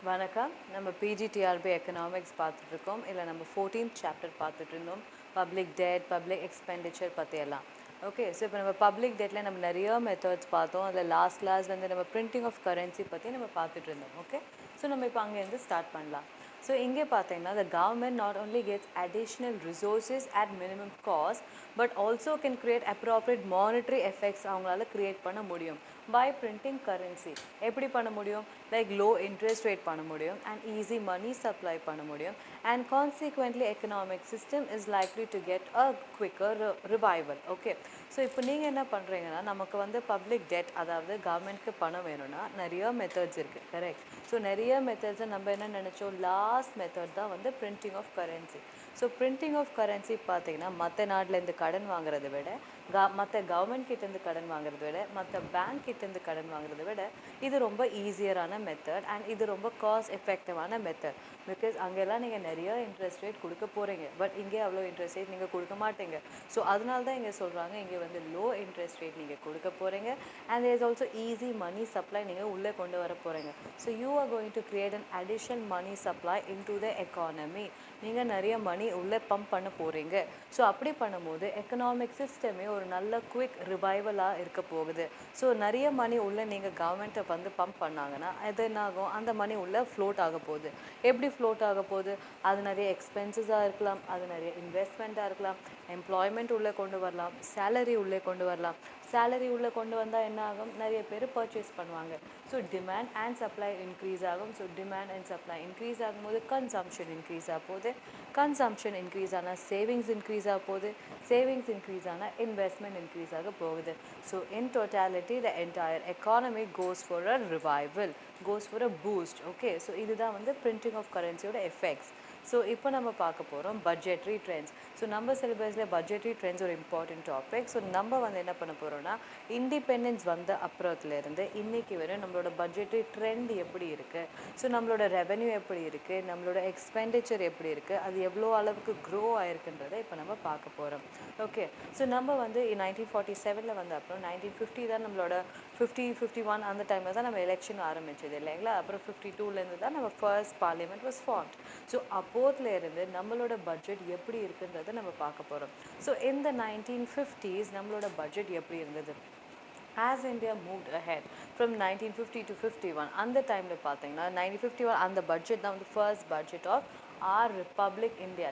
வணக்கம். நம்ம PGTRB economics பார்த்துட்ருக்கோம். இல்லை நம்ம 14th சாப்டர் பார்த்துட்டு இருந்தோம். பப்ளிக் டெட், பப்ளிக் எக்ஸ்பெண்டிச்சர் பற்றியெல்லாம். ஓகே, ஸோ இப்போ நம்ம பப்ளிக் டெட்டில் நம்ம நிறைய மெத்தட்ஸ் பார்த்தோம். அதில் லாஸ்ட் கிளாஸ் வந்து நம்ம பிரிண்டிங் ஆஃப் கரன்சி பற்றி நம்ம பார்த்துட்டு இருந்தோம். ஓகே, ஸோ நம்ம இப்போ அங்கேருந்து ஸ்டார்ட் பண்ணலாம். ஸோ இங்கே பார்த்தீங்கன்னா the government not only gets additional resources at minimum cost but also can create appropriate monetary effects அவங்களால create பண்ண முடியும் by printing currency. எப்படி பண்ண முடியும்? லைக் low interest rate பண்ண முடியும் and easy money supply பண்ண முடியும் and consequently economic system is likely to get a quicker revival. Okay, so இப்போ நீங்கள் என்ன பண்ணுறீங்கன்னா நமக்கு வந்து பப்ளிக் டெட், அதாவது கவர்மெண்ட்க்கு பணம் வேணும்னா நிறைய மெத்தட்ஸ் இருக்குது. கரெக்ட். ஸோ நிறைய மெத்தட்ஸை நம்ம என்ன நினச்சோம், லாஸ்ட் மெத்தட் தான் வந்து printing of currency. So printing of currency பார்த்தீங்கன்னா மற்ற நாட்டிலேருந்து கடன் வாங்குறதை விட மற்ற கவர்மெண்ட் கிட்டேருந்து கடன் வாங்குறதை விட மற்ற பேங்க் கிட்டேருந்து கடன் வாங்குறதை விட இது ரொம்ப ஈஸியரான மெத்தட் அண்ட் இது ரொம்ப காஸ்ட் எஃபெக்டிவான மெத்தட். பிகாஸ் அங்கெல்லாம் நீங்கள் நிறைய இன்ட்ரெஸ்ட் ரேட் கொடுக்க போகிறீங்க, பட் இங்கே அவ்வளோ இன்ட்ரெஸ்ட் ரேட் நீங்கள் கொடுக்க மாட்டீங்க. ஸோ அதனால தான் இங்கே சொல்கிறாங்க இங்கே வந்து லோ இன்ட்ரெஸ்ட் ரேட் நீங்கள் கொடுக்க போகிறீங்க and there is also easy money supply நீங்கள் உள்ளே கொண்டு வர போகிறீங்க. So you are going to create an additional money supply into the economy. நீங்கள் நிறைய மணி உள்ளே பம்ப் பண்ண போகிறீங்க. ஸோ அப்படி பண்ணும்போது எக்கனாமிக் சிஸ்டமே ஒரு நல்ல குவிக் ரிவைவலாக இருக்க போகுது. ஸோ நிறைய மணி உள்ளே நீங்கள் கவர்மெண்ட்டை வந்து பம்ப் பண்ணாங்கன்னா அது என்ன ஆகும், அந்த மணி உள்ளே ஃப்ளோட் ஆக போகுது. எப்படி ஃப்ளோட் ஆக போகுது? அது நிறைய எக்ஸ்பென்சஸாக இருக்கலாம், அது நிறைய இன்வெஸ்ட்மெண்ட்டாக இருக்கலாம், எம்ப்ளாய்மெண்ட் உள்ளே கொண்டு வரலாம், சேலரி உள்ளே கொண்டு வரலாம். சேலரி உள்ளே கொண்டு வந்தால் என்ன ஆகும், நிறைய பேர் பர்ச்சேஸ் பண்ணுவாங்க. So demand and supply increase ஆகும். So demand and supply increase ஆகும்போது கன்சம்ஷன் இன்க்ரீஸ் ஆக போகுது. கன்சம்ஷன் இன்க்ரீஸ் ஆனால் சேவிங்ஸ் இன்க்ரீஸ் ஆக போகுது. சேவிங்ஸ் இன்க்ரீஸ் ஆனால் இன்வெஸ்ட்மெண்ட் இன்க்ரீஸ் ஆக போகுது. So in totality the entire economy goes for a revival, goes for a boost. Okay, so இதுதான் வந்து பிரிண்டிங் ஆஃப் கரன்சியோட எஃபெக்ட்ஸ். ஸோ இப்போ நம்ம பார்க்க போகிறோம் பட்ஜெட்ரி ட்ரெண்ட்ஸ். ஸோ நம்ம சிலபஸில் பட்ஜெட்ரி ட்ரெண்ட்ஸ் ஒரு இம்பார்ட்டன்ட் டாபிக். ஸோ நம்ம வந்து என்ன பண்ண போகிறோம்னா இண்டிபெண்டன்ஸ் வந்த அப்புறத்துலேருந்து இன்றைக்கி வரை நம்மளோட பட்ஜெட்ரி ட்ரெண்ட் எப்படி இருக்குது, ஸோ நம்மளோட ரெவென்யூ எப்படி இருக்குது, நம்மளோட எக்ஸ்பெண்டிச்சர் எப்படி இருக்குது, அது எவ்வளோ அளவுக்கு க்ரோ ஆயிருக்குன்றதை இப்போ நம்ம பார்க்க போகிறோம். ஓகே, ஸோ நம்ம வந்து 1947 வந்த அப்புறம் 1950 தான் நம்மளோட 51 அந்த டைமில் தான் நம்ம எலெக்ஷன் ஆரம்பிச்சது இல்லைங்களா. அப்புறம் 52லேருந்து தான் நம்ம first parliament was formed. So அப்போதுலேருந்து நம்மளோட பட்ஜெட் எப்படி இருக்குன்றதை நம்ம பார்க்க போகிறோம். ஸோ இந்த 1950s நம்மளோட பட்ஜெட் எப்படி இருந்தது? As India moved ahead from 1950 to 51, அந்த டைமில் பார்த்தீங்கன்னா 1951 அந்த பட்ஜெட் தான் வந்து first budget of our republic India.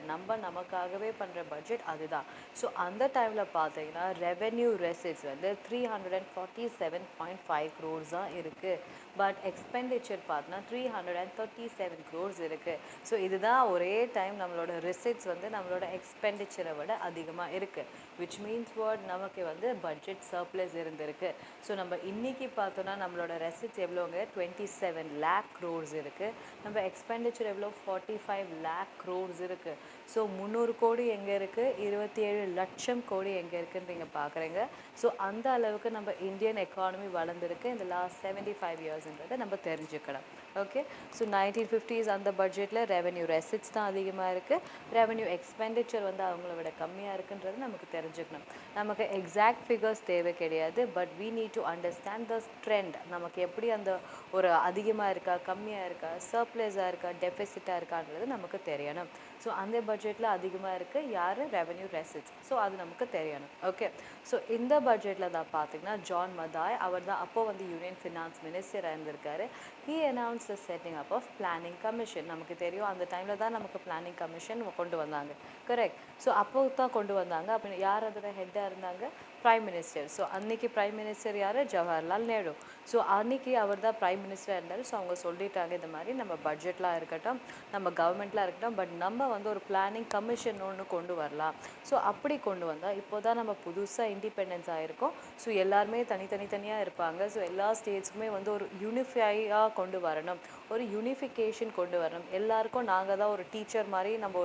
நமக்காகவே பண்ணுற பட்ஜெட் அதுதான். ஸோ அந்த டைமில் பார்த்தீங்கன்னா ரெவென்யூ ரெசிட்ஸ் வந்து 347.5 crores தான் இருக்குது. பட் எக்ஸ்பெண்டிச்சர் பார்த்தோன்னா 337 crores இருக்குது. ஸோ இதுதான் ஒரே டைம் நம்மளோட ரெசிட்ஸ் வந்து நம்மளோட எக்ஸ்பெண்டிச்சரை விட அதிகமாக இருக்குது. விச் மீன்ஸ் வாட், நமக்கு வந்து பட்ஜெட் சர்ப்ளஸ் இருந்திருக்கு. ஸோ நம்ம இன்றைக்கி பார்த்தோன்னா நம்மளோட ரெசிட்ஸ் எவ்வளோங்க, 27 lakh crores இருக்குது. நம்ம எக்ஸ்பெண்டிச்சர் எவ்வளோ, 45 lakh crores இருக்குது. ஸோ 300 கோடி எங்கே இருக்குது, 27 லட்சம் கோடி எங்கே இருக்குன்னு நீங்கள் பார்க்குறீங்க. ஸோ அந்த அளவுக்கு நம்ம இந்தியன் எக்கானமி வளர்ந்துருக்கு இந்த லாஸ்ட் 75 இயர்ஸ்ன்றதை நம்ம தெரிஞ்சுக்கலாம். ஓகே, ஸோ 1950s அந்த பட்ஜெட்டில் ரெவென்யூ ரெசிட்ஸ் தான் அதிகமாக இருக்குது, ரெவென்யூ எக்ஸ்பெண்டிச்சர் வந்து அவங்கள விட கம்மியாக இருக்குன்றது நமக்கு தெரிஞ்சுக்கணும். நமக்கு எக்ஸாக்ட் ஃபிகர்ஸ் தேவை கிடையாது, but we need to understand the trend. நமக்கு எப்படி அந்த ஒரு அதிகமாக இருக்கா, கம்மியாக இருக்கா, சர்ப்ளஸாக இருக்கா, டெபிசிட்டாக இருக்கான்றது நமக்கு தெரியணும். ஸோ அந்த பட்ஜெட்டில் அதிகமாக இருக்குது யார், ரெவென்யூ ரெசிட்ஸ். ஸோ அது நமக்கு தெரியணும். ஓகே, ஸோ இந்த பட்ஜெட்டில் தான் பார்த்தீங்கன்னா ஜான் மதாய் அவர் தான் அப்போ வந்து யூனியன் ஃபினான்ஸ் மினிஸ்டராக இருந்திருக்காரு. he announced the setting up of planning commission. நமக்கு தெரியும் அந்த டைமில் தான் நமக்கு பிளானிங் கமிஷன் கொண்டு வந்தாங்க. கரெக்ட். ஸோ அப்போ தான் கொண்டு வந்தாங்க. அப்படின்னு யார் அதோட ஹெட்டாக இருந்தாங்க, பிரைம் மினிஸ்டர். ஸோ அன்றைக்கி பிரைம் மினிஸ்டர் யார், ஜவஹர்லால் நேரு. ஸோ அன்றைக்கி அவர் தான் பிரைம் மினிஸ்டராக இருந்தார். ஸோ அவங்க சொல்லிட்டாங்க இந்த மாதிரி நம்ம பட்ஜெட்லாம் இருக்கட்டும், நம்ம கவர்மெண்ட்லாம் இருக்கட்டும், பட் நம்ம வந்து ஒரு பிளானிங் கமிஷன் ஒன்று கொண்டு வரலாம். ஸோ அப்படி கொண்டு வந்தால் இப்போ தான் நம்ம புதுசாக இண்டிபெண்டன்ஸ் ஆகிருக்கோம். ஸோ எல்லாருமே தனித்தனியாக இருப்பாங்க. ஸோ எல்லா ஸ்டேட்ஸுமே வந்து ஒரு யூனிஃபையாக கொண்டு வரணும், ஒரு யூனிஃபிகேஷன் கொண்டு வரணும். எல்லாருக்கும் நாங்கள் தான் ஒரு டீச்சர் மாதிரி நம்ம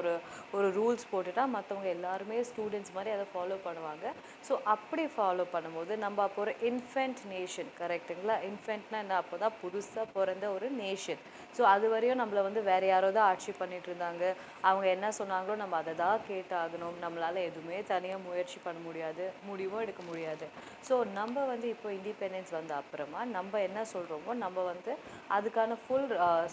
ஒரு ரூல்ஸ் போட்டுட்டா மற்றவங்க எல்லாருமே ஸ்டூடெண்ட்ஸ் மாதிரி அதை ஃபாலோ பண்ணுவாங்க. ஸோ அப்படி ஃபாலோ பண்ணும்போது நம்ம அப்போ ஒரு இன்ஃபென்ட் நேஷன். கரெக்டுங்களா. இன்ஃபென்ட்னா என்ன, அப்போ தான் புதுசாக பிறந்த ஒரு நேஷன். ஸோ அது வரையும் நம்மளை வந்து வேறு யாரோ தான் ஆட்சி பண்ணிகிட்டு இருந்தாங்க. அவங்க என்ன சொன்னாங்களோ நம்ம அதை தான் கேட்டாகணும். நம்மளால் எதுவுமே தனியாக முயற்சி பண்ண முடியாது, முடிவும் எடுக்க முடியாது. ஸோ நம்ம வந்து இப்போ இண்டிபெண்டன்ஸ் வந்த அப்புறமா நம்ம என்ன சொல்கிறோமோ நம்ம வந்து அதுக்கான ஃபுல்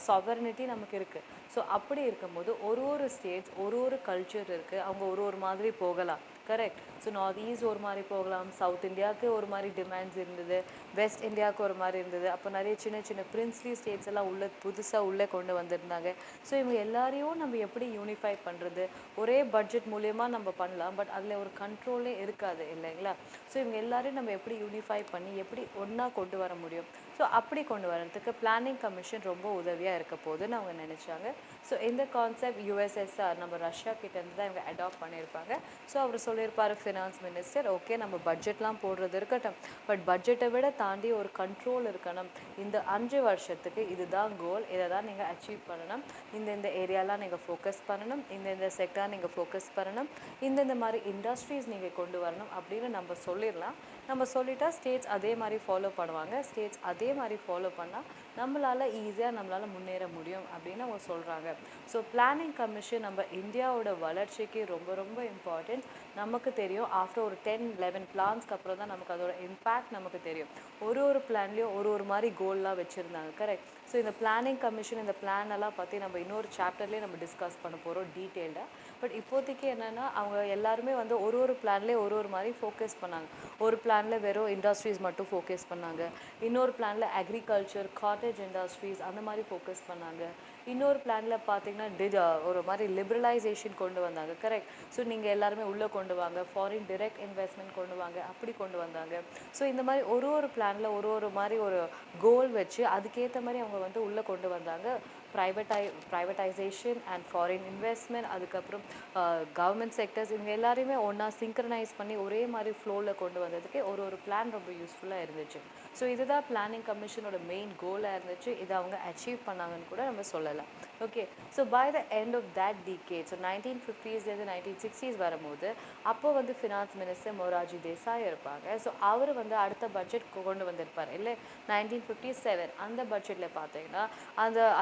சாவர்னிட்டி நமக்கு இருக்குது. ஸோ அப்படி இருக்கும்போது ஒரு ஸ்டேட்ஸ் ஒரு கல்ச்சர் இருக்குது, அவங்க ஒரு மாதிரி போகலாம். கரெக்ட். ஸோ நார்த் ஈஸ்ட் ஒரு மாதிரி போகலாம், சவுத் இந்தியாவுக்கு ஒரு மாதிரி டிமாண்ட்ஸ் இருந்தது, வெஸ்ட் இந்தியாவுக்கு ஒரு மாதிரி இருந்தது. அப்போ நிறைய சின்ன சின்ன பிரின்ஸ்லி ஸ்டேட்ஸ் எல்லாம் புதுசாக உள்ளே கொண்டு வந்திருந்தாங்க. ஸோ இவங்க எல்லாரையும் நம்ம எப்படி யூனிஃபை பண்ணுறது? ஒரே பட்ஜெட் மூலயமா நம்ம பண்ணலாம், பட் அதில் ஒரு கண்ட்ரோலே இருக்காது இல்லைங்களா? ஸோ இவங்க எல்லாரையும் நம்ம எப்படி யூனிஃபை பண்ணி எப்படி ஒன்றா கொண்டு வர முடியும்? ஸோ அப்படி கொண்டு வரதுக்கு பிளானிங் கமிஷன் ரொம்ப உதவியாக இருக்க போகுதுன்னு அவங்க நினச்சாங்க. ஸோ இந்த கான்செப்ட் யுஎஸ்எஸ்ஆர் நம்ம ரஷ்யா கிட்டேருந்து தான் இவங்க அடாப்ட் பண்ணியிருப்பாங்க. ஸோ அவர் சொல்லியிருப்பார் ஃபினான்ஸ் மினிஸ்டர், ஓகே நம்ம பட்ஜெட்லாம் போடுறது இருக்கட்டும், பட் பட்ஜெட்டை விட தாண்டி ஒரு கண்ட்ரோல் இருக்கணும். இந்த 5 வருஷத்துக்கு இதுதான் கோல், இதை தான் நீங்கள் அச்சீவ் பண்ணணும், இந்த ஏரியாலாம் நீங்கள் ஃபோக்கஸ் பண்ணணும், இந்த செக்டார் நீங்கள் ஃபோக்கஸ் பண்ணணும், இந்த மாதிரி இண்டஸ்ட்ரீஸ் நீங்கள் கொண்டு வரணும் அப்படின்னு நம்ம சொல்லிடலாம். நம்ம சொல்லிட்டா ஸ்டேட்ஸ் அதே மாதிரி ஃபாலோ பண்ணுவாங்க. ஸ்டேட்ஸ் அதே மாதிரி ஃபாலோ பண்ணால் நம்மளால் ஈஸியாக முன்னேற முடியும் அப்படின்னு அவங்க சொல்கிறாங்க. ஸோ பிளானிங் கமிஷன் நம்ம இந்தியாவோட வளர்ச்சிக்கு ரொம்ப ரொம்ப இம்பார்ட்டண்ட். நமக்கு தெரியும் ஆஃப்டர் ஒரு 10-11 பிளான்ஸ்க்கு அப்புறம் தான் நமக்கு அதோட இம்பேக்ட் நமக்கு தெரியும். ஒரு பிளான்லேயும் ஒரு மாதிரி கோல்லாம் வச்சுருந்தாங்க. கரெக்ட். ஸோ இந்த பிளானிங் கமிஷன் இந்த பிளான் எல்லாம் பற்றி நம்ம இன்னொரு சாப்டர்லேயே நம்ம டிஸ்கஸ் பண்ண போகிறோம் டீட்டெயில்டாக. பட் இப்போதைக்கு என்னென்னா அவங்க எல்லாருமே ஒரு பிளான்லேயே ஒரு மாதிரி ஃபோக்கஸ் பண்ணாங்க. ஒரு பிளானில் வெறும் இண்டஸ்ட்ரீஸ் மட்டும் ஃபோக்கஸ் பண்ணாங்க, இன்னொரு பிளானில் அக்ரிகல்ச்சர், காட்டேஜ் இண்டஸ்ட்ரீஸ் அந்த மாதிரி ஃபோக்கஸ் பண்ணாங்க, இன்னொரு பிளானில் பார்த்தீங்கன்னா ஒரு மாதிரி லிபரலைசேஷன் கொண்டு வந்தாங்க. கரெக்ட். ஸோ நீங்கள் எல்லாருமே உள்ளே கொண்டு வாங்க, ஃபாரின் டிரெக்ட் இன்வெஸ்ட்மெண்ட் கொண்டு வாங்க, அப்படி கொண்டு வந்தாங்க. ஸோ இந்த மாதிரி ஒரு பிளானில் ஒரு மாதிரி ஒரு கோல் வச்சு அதுக்கேற்ற மாதிரி அவங்க உள்ளே கொண்டு வந்தாங்க. ப்ரைவேட்டைசேஷன் அண்ட் ஃபாரின் இன்வெஸ்ட்மெண்ட், அதுக்கப்புறம் கவர்மெண்ட் செக்டர்ஸ், இவங்க எல்லாரையுமே ஒன்றா சிங்க்ரனைஸ் பண்ணி ஒரே மாதிரி ஃப்ளோவில் கொண்டு வந்ததுக்கு ஒரு பிளான் ரொம்ப யூஸ்ஃபுல்லாக இருந்துச்சு. ஸோ இதுதான் பிளானிங் கமிஷனோட மெயின் கோலாக இருந்துச்சு. இதை அவங்க அச்சீவ் பண்ணாங்கன்னு கூட நம்ம சொல்லலாம். Okay. So by the end of that decade, so 1950s 1960s வரும்போது அப்போ ஃபினான்ஸ் மினிஸ்டர் மொரார்ஜி தேசாய் இருப்பாங்க. ஸோ அவர் அடுத்த பட்ஜெட் கொண்டு வந்திருப்பார் இல்லை 1957. அந்த பட்ஜெட்டில் பார்த்தீங்கன்னா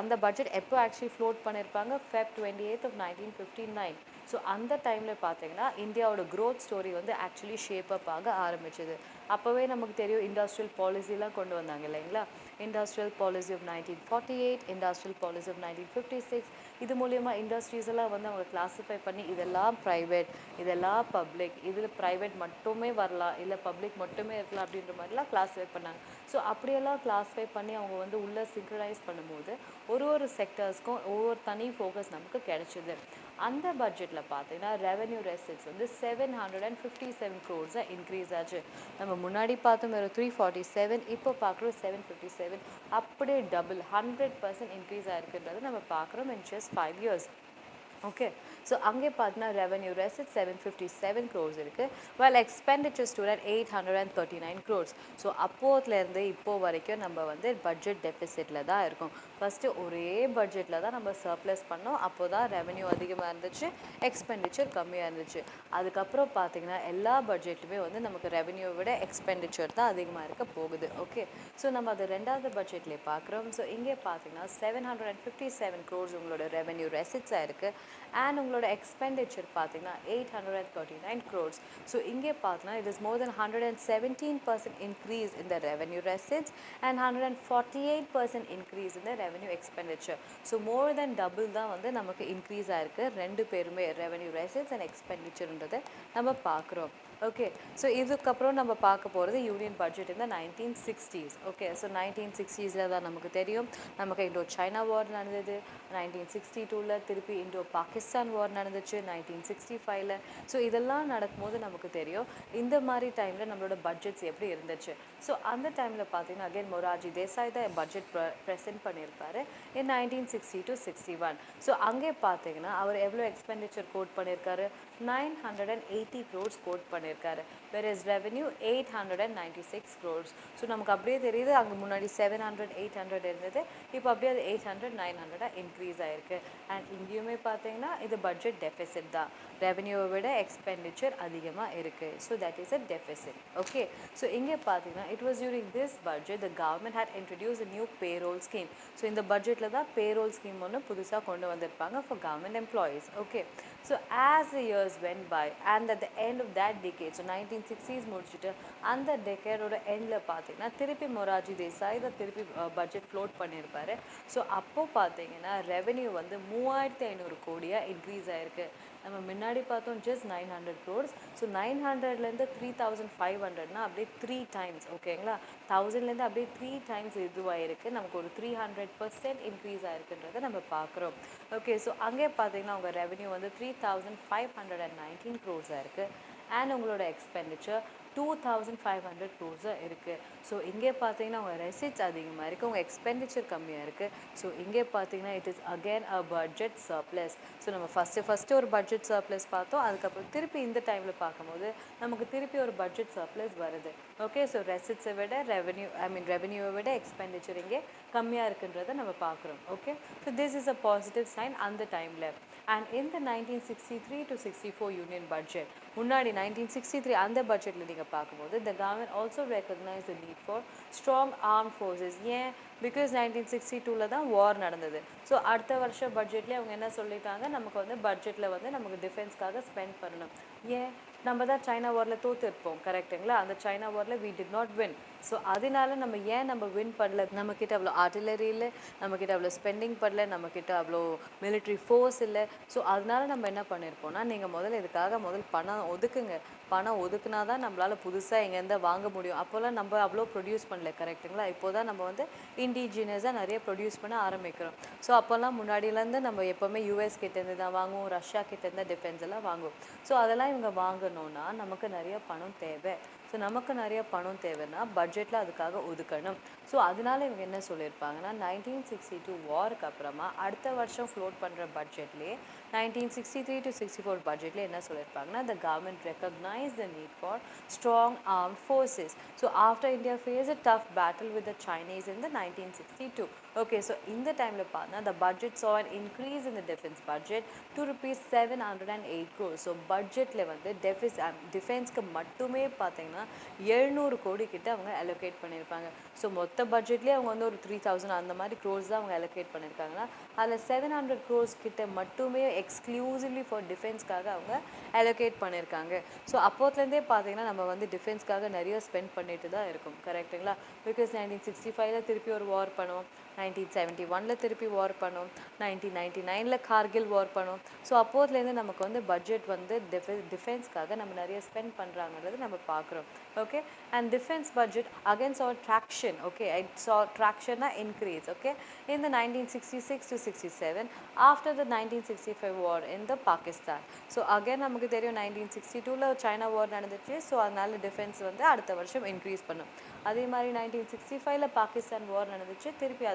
அந்த பட்ஜெட் எப்போ ஆக்சுவலி ஃப்ளோட் பண்ணியிருப்பாங்க, Feb 28 of 1959. ஸோ அந்த டைமில் பார்த்தீங்கன்னா இந்தியாவோட க்ரோத் ஸ்டோரி ஆக்சுவலி ஷேப் அப் ஆக ஆரம்பிச்சது. அப்போவே நமக்கு தெரியும் இண்டஸ்ட்ரியல் பாலிசிலாம் கொண்டு வந்தாங்க இல்லைங்களா? Industrial policy of 1948, industrial policy of 1956. இது மூலயமா இண்டஸ்ட்ரீஸ் எல்லாம் அவங்க கிளாஸிஃபை பண்ணி இதெல்லாம் ப்ரைவேட், இதெல்லாம் பப்ளிக், இதில் ப்ரைவேட் மட்டுமே வரலாம், இல்லை பப்ளிக் மட்டுமே இருக்கலாம் அப்படின்ற மாதிரிலாம் கிளாஸிஃபை பண்ணாங்க. ஸோ அப்படியெல்லாம் கிளாஸிஃபை பண்ணி அவங்க உள்ளே சிங்க்ரனைஸ் பண்ணும்போது ஒரு செக்டர்ஸ்க்கும் ஒவ்வொரு தனி ஃபோக்கஸ் நமக்கு கிடைச்சிது. அந்த பட்ஜெட்டில் பார்த்தீங்கன்னா ரெவென்யூ ரெசிப்ட்ஸ் 757 crores இன்க்ரீஸ் ஆச்சு. நம்ம முன்னாடி பார்த்தோம் ஒரு 347, இப்போ பார்க்குறோம் 757. அப்படியே டபுள் 100% இன்க்ரீஸ் ஆகிருக்குன்றது நம்ம பார்க்குறோம் in just 5 years. Okay. So அங்கே பார்த்தீங்கன்னா ரெவென்யூ ரெசிப்ட் 757 crores இருக்குது, well expenditure stood at 839 crores. So அப்போதுலேருந்து இப்போது வரைக்கும் நம்ம பட்ஜெட் டெபிசிட்டில் தான் இருக்கும். ஃபஸ்ட்டு ஒரே பட்ஜெட்டில் தான் நம்ம சர்ப்ளஸ் பண்ணோம், அப்போ தான் ரெவென்யூ அதிகமாக இருந்துச்சு, எக்ஸ்பெண்டிச்சர் கம்மியாக இருந்துச்சு. அதுக்கப்புறம் பார்த்தீங்கன்னா எல்லா பட்ஜெட்லையுமே நமக்கு ரெவென்யூவை விட எக்ஸ்பெண்டிச்சர் தான் அதிகமாக இருக்க போகுது. ஓகே. ஸோ நம்ம அது ரெண்டாவது பட்ஜெட்லேயே பார்க்குறோம். ஸோ இங்கே பார்த்தீங்கன்னா 757 crores உங்களோட ரெவென்யூ ரெசிப்ட்ஸாக இருக்குது, அண்ட் உங்களோட எக்ஸ்பெண்டிச்சர் பார்த்தீங்கன்னா 839 crores. ஸோ இங்கே பார்த்தீங்கன்னா it is more then 117% increase in the revenue receipts and 148% increase in the revenue expenditure. So more then double தான் நமக்கு இன்க்ரீஸ் ஆகிருக்கு ரெண்டு பேருமே, ரெவென்யூ ரெசிப்ட்ஸ் அண்ட் எக்ஸ்பெண்டிச்சர்ன்றதை நம்ம பார்க்குறோம். ஓகே. ஸோ இதுக்கப்புறம் நம்ம பார்க்க போகிறது யூனியன் பட்ஜெட் இந்த 1960s. ஓகே. ஸோ 1960s தான் நமக்கு தெரியும் நமக்கு இண்டோ சைனா வார் நடந்தது, 1962 திருப்பி இண்டோ பாகிஸ்தான் வார் நடந்துச்சு, 1965. ஸோ இதெல்லாம் நடக்கும்போது நமக்கு தெரியும் இந்த மாதிரி டைமில் நம்மளோட பட்ஜெட்ஸ் எப்படி இருந்துச்சு. ஸோ அந்த டைமில் பார்த்தீங்கன்னா அகைன் மொரார்ஜி தேசாய் தான் பட்ஜெட் ப்ரெசென்ட் பண்ணியிருப்பாரு in 1960 to 61. ஸோ அங்கே பார்த்தீங்கன்னா அவர் எவ்வளோ எக்ஸ்பெண்டிச்சர் கோட் பண்ணியிருக்காரு, 980 crores கோட் பண்ணியிருக்காரு, whereas revenue 896 crores. ஸோ நமக்கு அப்படியே தெரியுது அங்கே முன்னாடி 700 800 இருந்தது, இப்போ அப்படியே அது 800 900 இன்க்ரீஸ் ஆகிருக்கு. அண்ட் இங்கேயுமே பார்த்தீங்கன்னா இது பட்ஜெட் டெஃபிசிட் தான், ரெவென்யூவை விட எக்ஸ்பெண்டிச்சர் அதிகமாக இருக்குது. So that is a deficit. Okay. So இங்கே பார்த்தீங்கன்னா it was during this budget the government had introduce a new payroll scheme. So இந்த பட்ஜெட்டில் தான் பேரோல் ஸ்கீம் ஒன்று புதுசாக கொண்டு வந்திருப்பாங்க for government employees. Okay. So as the years when by and at the end of that decade, so 1960s முடிச்சுட்டு அந்த டெக்கேடோட எண்டில் பார்த்தீங்கன்னா திருப்பி மொரார்ஜி தேசாய் இதை திருப்பி பட்ஜெட் ஃப்ளோட் பண்ணியிருப்பாரு. ஸோ அப்போது பார்த்தீங்கன்னா ரெவென்யூ வந்து 3500 கோடியாக இன்க்ரீஸ் ஆயிருக்கு. நம்ம முன்னாடி பார்த்தோம் ஜஸ்ட் 900 crores. ஸோ 900லேருந்து 3500னா அப்படியே 3 times, ஓகேங்களா? 1000லேருந்து அப்படியே 3 times இதுவாயிருக்கு. நமக்கு ஒரு 300% இன்க்ரீஸ் ஆயிருக்குன்றதை நம்ம பார்க்குறோம். ஓகே, ஸோ அங்கே பார்த்தீங்கன்னா உங்கள் ரெவென்யூ வந்து 3519 crores இருக்குது. அண்ட் உங்களோட எக்ஸ்பெண்டிச்சர் 2500 crores இருக்குது. ஸோ இங்கே பார்த்தீங்கன்னா உங்கள் ரெசிட்ஸ் அதிகமாக இருக்குது, உங்கள் எக்ஸ்பெண்டிச்சர் கம்மியாக இருக்குது. ஸோ இங்கே பார்த்தீங்கன்னா it is again a budget surplus. So நம்ம ஃபஸ்ட்டு ஒரு பட்ஜெட் சர்ப்ளஸ் பார்த்தோம். அதுக்கப்புறம் திருப்பி இந்த டைமில் பார்க்கும்போது நமக்கு திருப்பி ஒரு பட்ஜெட் சர்ப்ளஸ் வருது. ஓகே, ஸோ ரெசிட்ஸை விட ரெவென்யூவை விட எக்ஸ்பெண்டிச்சர் இங்கே கம்மியாக இருக்குன்றதை நம்ம பார்க்குறோம். Okay, so this is a positive sign அந்த டைமில். அண்ட் இந்த 1963 to 64 யூனியன் பட்ஜெட் முன்னாடி 1963 அந்த பட்ஜெட்டில் நீங்கள் பார்க்கும்போது the government also recognized the need for strong armed forces. ஏன்? பிகாஸ் 1962 தான் வார் நடந்தது. ஸோ அடுத்த வருஷம் பட்ஜெட்லேயே அவங்க என்ன சொல்லிட்டாங்க, நமக்கு வந்து பட்ஜெட்டில் வந்து நமக்கு டிஃபென்ஸ்க்காக ஸ்பெண்ட் பண்ணணும். ஏன்? நம்ம தான் சைனா வாரில் தோற்றுருப்போம், கரெக்டுங்களா? அந்த சைனா வாரில் we did not win. So அதனால நம்ம வின் பண்ணல, நம்மக்கிட்ட அவ்வளோ ஆர்டிலரி இல்லை, நம்மக்கிட்ட அவ்வளோ ஸ்பெண்டிங் பண்ணல, நம்மக்கிட்ட அவ்வளோ மிலிட்ரி ஃபோர்ஸ் இல்லை. ஸோ அதனால நம்ம என்ன பண்ணியிருப்போம்னா, நீங்கள் இதுக்காக பணம் ஒதுக்குங்க. பணம் ஒதுக்குனா தான் நம்மளால் புதுசாக எங்கேருந்து வாங்க முடியும். அப்போல்லாம் நம்ம அவ்வளோ ப்ரொடியூஸ் பண்ணல, கரெக்டுங்களா? இப்போ தான் நம்ம வந்து இண்டிஜினியஸாக நிறைய ப்ரொடியூஸ் பண்ண ஆரம்பிக்கிறோம். ஸோ அப்போல்லாம் முன்னாடியிலேருந்து நம்ம எப்போவுமே யூஎஸ் கிட்டேருந்து தான் வாங்குவோம், ரஷ்யா கிட்டேருந்து டிஃபென்ஸ் எல்லாம் வாங்குவோம். ஸோ அதெல்லாம் இவங்க வாங்கணும்னா நமக்கு நிறைய பணம் தேவை. ஸோ நமக்கு நிறைய பணம் தேவைன்னா பட்ஜெட்டில் அதுக்காக ஒதுக்கணும். ஸோ அதனால இவங்க என்ன சொல்லியிருப்பாங்கன்னா, 1962 வாருக்கு அப்புறமா அடுத்த வருஷம் ஃப்ளோட் பண்ணுற பட்ஜெட்லேயே 1963 to 64 பட்ஜெட்லேயே என்ன சொல்லியிருப்பாங்கன்னா, the government recognized the need for strong armed forces. So after India faced a tough battle with the Chinese in the 1962. Okay, so இந்த டைமில் பார்த்தா the budget saw an increase in the defense budget to rupees 708 crores. So பட்ஜெட்டில் வந்து டிஃபென்ஸ்க்கு மட்டுமே பார்த்தீங்கன்னா 700 கோடி கிட்ட அவங்க அலோகேட் பண்ணியிருப்பாங்க. ஸோ மொத்த பட்ஜெட்லேயே அவங்க வந்து ஒரு 3000 அந்த மாதிரி க்ரோர்ஸ் தான் அவங்க அலோகேட் பண்ணியிருக்காங்கன்னா, அதில் 700 crores கிட்ட மட்டுமே எக்ஸ்க்ளூசிவ்லி ஃபார் டிஃபென்ஸ்க்காக அவங்க அலோகேட் பண்ணியிருக்காங்க. ஸோ அப்போத்துலேருந்தே பார்த்தீங்கன்னா நம்ம வந்து டிஃபென்ஸ்க்காக நிறைய ஸ்பெண்ட் பண்ணிட்டு தான் இருக்கும், கரெக்டுங்களா? பிகாஸ் 1965 திருப்பி ஒரு வார் பண்ணுவோம், 1971 திருப்பி வார் பண்ணோம், 1999 கார்கில் வார் பண்ணோம். ஸோ அப்போதுலேருந்து நமக்கு வந்து பட்ஜெட் வந்து டிஃபென்ஸ்க்காக நம்ம நிறைய ஸ்பெண்ட் பண்ணுறாங்கன்றது நம்ம பார்க்குறோம். Okay, and defence budget again saw traction. Okay, it saw traction increase. Okay, in the 1966 to 67 after the 1965 war in the Pakistan. So again நமக்கு தெரியும் 1962ல சைனா வார் நடந்துச்சு. ஸோ அதனால டிஃபென்ஸ் வந்து அடுத்த வருஷம் இன்க்ரீஸ் பண்ணும். அதே மாதிரி 1965ல பாகிஸ்தான் வார் நடந்துச்சு, திருப்பி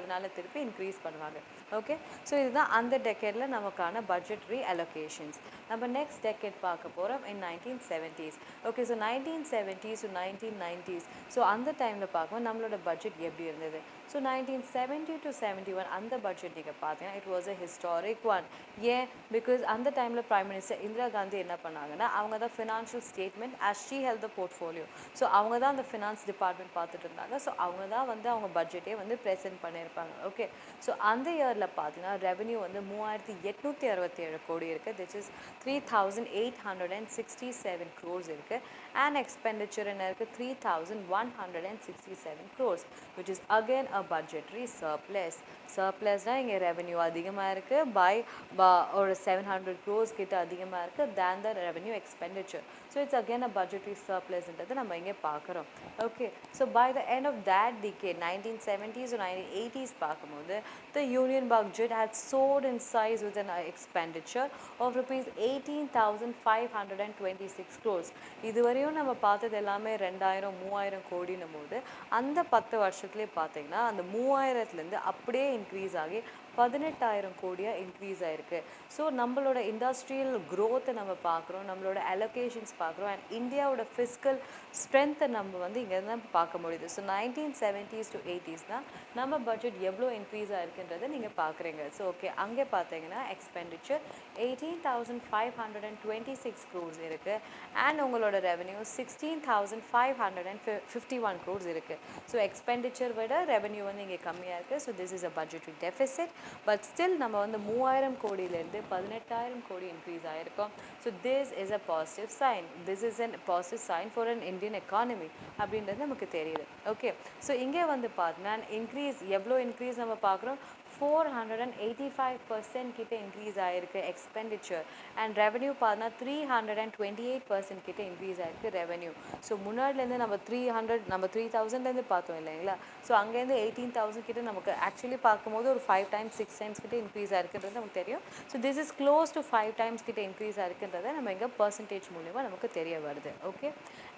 இன்க்ரீஸ் பண்ணுவாங்க. ஓகே, ஸோ இதுதான் அந்த டெக்கேடில் நமக்கான பட்ஜெட்ரி அலோகேஷன்ஸ். நம்ம நெக்ஸ்ட் டெக்கேட் பார்க்க போகிறோம் in 1970s. Okay, so 1970s to 1990s. So அந்த டைமில் பார்க்கும்போது நம்மளோட பட்ஜெட் எப்படி இருந்தது? ஸோ 1970 to 71 அந்த பட்ஜெட் நீங்கள் பார்த்தீங்கன்னா it was a historic one. ஏன்? பிகாஸ் அந்த டைமில் பிரைம் மினிஸ்டர் இந்திரா காந்தி என்ன பண்ணாங்கன்னா, அவங்க தான் financial statement as she health the portfolio. So அவங்க தான் அந்த ஃபினான்ஸ் டிபார்ட்மெண்ட் பார்த்துட்டு இருந்தாங்க. ஸோ அவங்க தான் வந்து அவங்க பட்ஜெட்டே வந்து ப்ரெசென்ட் பண்ணியிருப்பாங்க. ஓகே, ஸோ அந்த இயரில் பார்த்தீங்கன்னா ரெவென்யூ வந்து 3867 கோடி இருக்குது, திஸ் இஸ் 3867 crores இருக்குது. அண்ட் எக்ஸ்பெண்டிச்சர் என்ன இருக்குது? 3167 crores, which is again a budgetary surplus. சர்ப்ளஸ்னால் இங்கே ரெவென்யூ அதிகமாக இருக்குது, ஒரு 700 crores கிட்ட அதிகமாக இருக்குது than the revenue expenditure. So it's again a budgetary surplusன்றது நம்ம இங்கே பார்க்குறோம். Okay, so by the end of that decade 1970s or 1980s பார்க்கும்போது the union budget had soared in size with an expenditure of rupees 18,526 crores. இதுவரையும் நம்ம பார்த்தது எல்லாமே 2000-3000 கோடினும் போது அந்த 10 வருஷத்துலேயே பார்த்தீங்கன்னா அந்த 3000லேருந்து அப்படியே இன்க்ரீஸ் ஆகி 18,000 கோடியாக இன்க்ரீஸ் ஆகிருக்கு. ஸோ நம்மளோட இண்டஸ்ட்ரியல் க்ரோத்தை நம்ம பார்க்குறோம், நம்மளோட அலோகேஷன்ஸ் பார்க்குறோம், அண்ட் இந்தியாவோட ஃபிஸ்கல் ஸ்ட்ரென்த்தை நம்ம வந்து இங்கே தான் பார்க்க முடியுது. ஸோ 1970s to 80s தான் நம்ம பட்ஜெட் எவ்வளோ இன்க்ரீஸ் ஆகிருக்குன்றதை நீங்கள் பார்க்குறீங்க. ஸோ ஓகே, அங்கே பார்த்தீங்கன்னா எக்ஸ்பெண்டிச்சர் 18,526 crores இருக்குது, அண்ட் உங்களோட ரெவென்யூ 16,551 crores இருக்குது. ஸோ எக்ஸ்பெண்டிச்சர் விட ரெவென்யூ வந்து இங்கே கம்மியாக இருக்குது. So this is a budgetary deficit. But still நம்ம வந்து 3000 கோடியிலேருந்து 18,000 கோடி இன்க்ரீஸ் ஆகிருக்கோம். So this is a positive sign. This is an positive sign for an Indian economy அப்படின்றது நமக்கு தெரியுது. ஓகே, ஸோ இங்கே வந்து பார்த்தீங்கன்னா இன்க்ரீஸ் எவ்வளோ இன்க்ரீஸ் நம்ம பார்க்குறோம், 485% கிட்ட இன்க்ரீஸ் ஆகிருக்கு எக்ஸ்பெண்டிச்சர். அண்ட் ரெவன்யூ பார்த்தா 328% கிட்ட இன்க்ரீஸ் ஆகிருக்கு ரெவன்யூ. ஸோ முன்னாடிலேருந்து நம்ம 3,000லேருந்து பார்த்தோம் இல்லைங்களா. ஸோ அங்கேருந்து 18,000 கிட்ட நமக்கு ஆக்சுவலி பார்க்கும்போது ஒரு 5 டைம்ஸ் 6 டைம்ஸ் கிட்ட இன்க்ரீஸ் ஆகிருக்குன்றது நமக்கு தெரியும். So this is close to 5 times கிட்ட இன்க்ரீஸ் ஆகிருக்குன்றதை நம்ம இங்கே பர்சன்டேஜ் மூலிமா நமக்கு தெரிய வருது. ஓகே,